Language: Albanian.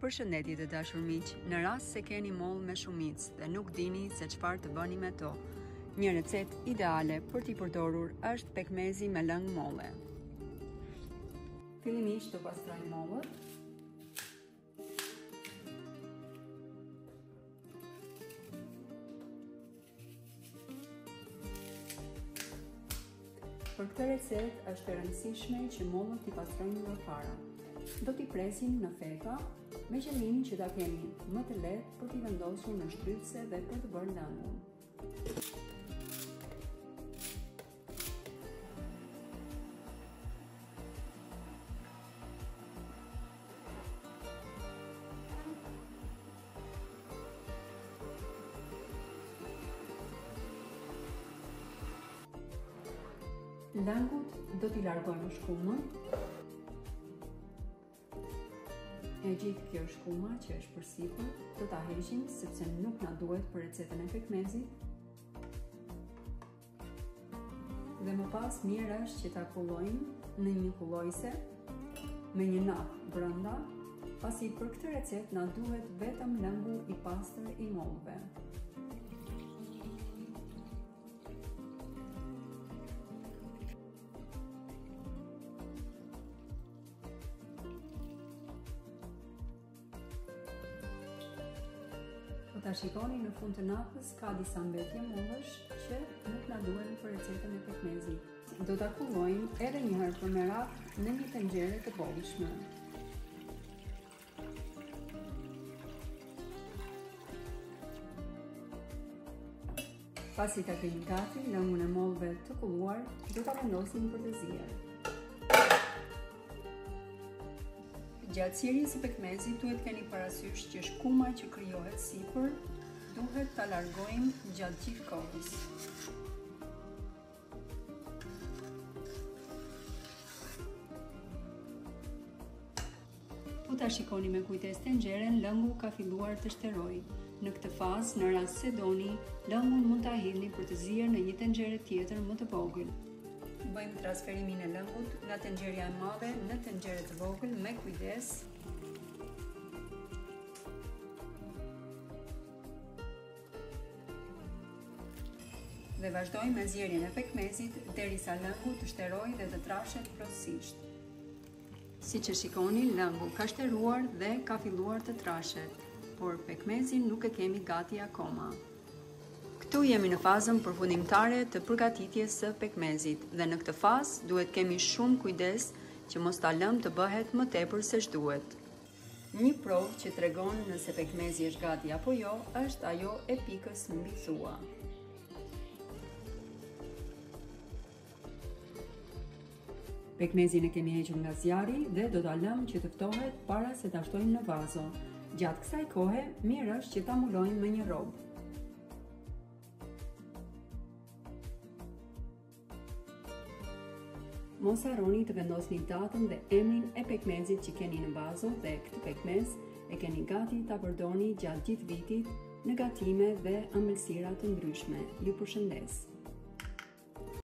Përshëndetje të dashur miq, në rast se keni mollë me shumicë dhe nuk dini se çfarë të bëni me to, një recetë ideale për t'i përdorur është pekmezi me lëng molle. Fillimisht do pastroj mollët. Për këtë recetë është e rëndësishme që mollët t'i pastrojmë më parë. Do t'i presim në feta me qëllimin që ta kemi më të lehtë për t'i vendosur në shtrydhse dhe për të bërë lëngun. Lëngut do t'i largojmë shkumën. E gjithë kjo shkuma që është përsipër, do ta heqim sepse nuk na duhet për recetën e pekmezit. Dhe më pas mirë është që ta kullojmë në një kullojse me një nap brenda, pasi për këtë recetë na duhet vetëm lëngu i pastër i mollëve. Po ta shikoni në fund të napës ka disa mbetje mollësh që nuk na duhen për recetën e pekmezit. Do ta kullojmë edhe një herë për merat në një tenxhere të bollshme. Pasi ta kemi gati lëngun e mollëve të kulluar, do ta vendosim për të zier. Gjatë sirjes së pekmezit duhet keni parasysh që shkuma që krijohet sipër duhet ta largojmë gjatë gjithë kohës. Po ta shikoni me kujdes tenxheren, lëngu ka filluar të shterojë. Në këtë fazë, në rast se doni, lëngun mund ta hidhni për të zier në një tenxhere tjetër më të vogël. Bëjmë transferimin e lëngut nga tenxheria e madhe në tenxhere të vogël me kujdes. Dhe vazhdojmë me zjerjen e pekmezit derisa lëngu të shterojë dhe të trashet plotësisht. Siç e shikoni, lëngu ka shteruar dhe ka filluar të trashet, por pekmezin nuk e kemi gati akoma. Këtu jemi në fazën përfundimtare të përgatitjes së pekmezit dhe në këtë fazë duhet kemi shumë kujdes që mos ta lëmë të bëhet më tepër se ç'duhet. Një provë që tregon nëse pekmezi është gati apo jo është ajo e pikës mbi thua. Pekmezin e kemi hequr nga zjarri dhe do ta lëmë që të ftohet para se ta shtojmë në vazo. Gjatë kësaj kohe, mirë është që ta mbulojmë me një robë. Mos harroni të vendosni datën dhe emrin e pekmezit që keni në vazo dhe këtë pekmez e keni gati ta përdorni gjatë gjithë vitit në gatime dhe ëmbëlsira të ndryshme. Ju përshëndes!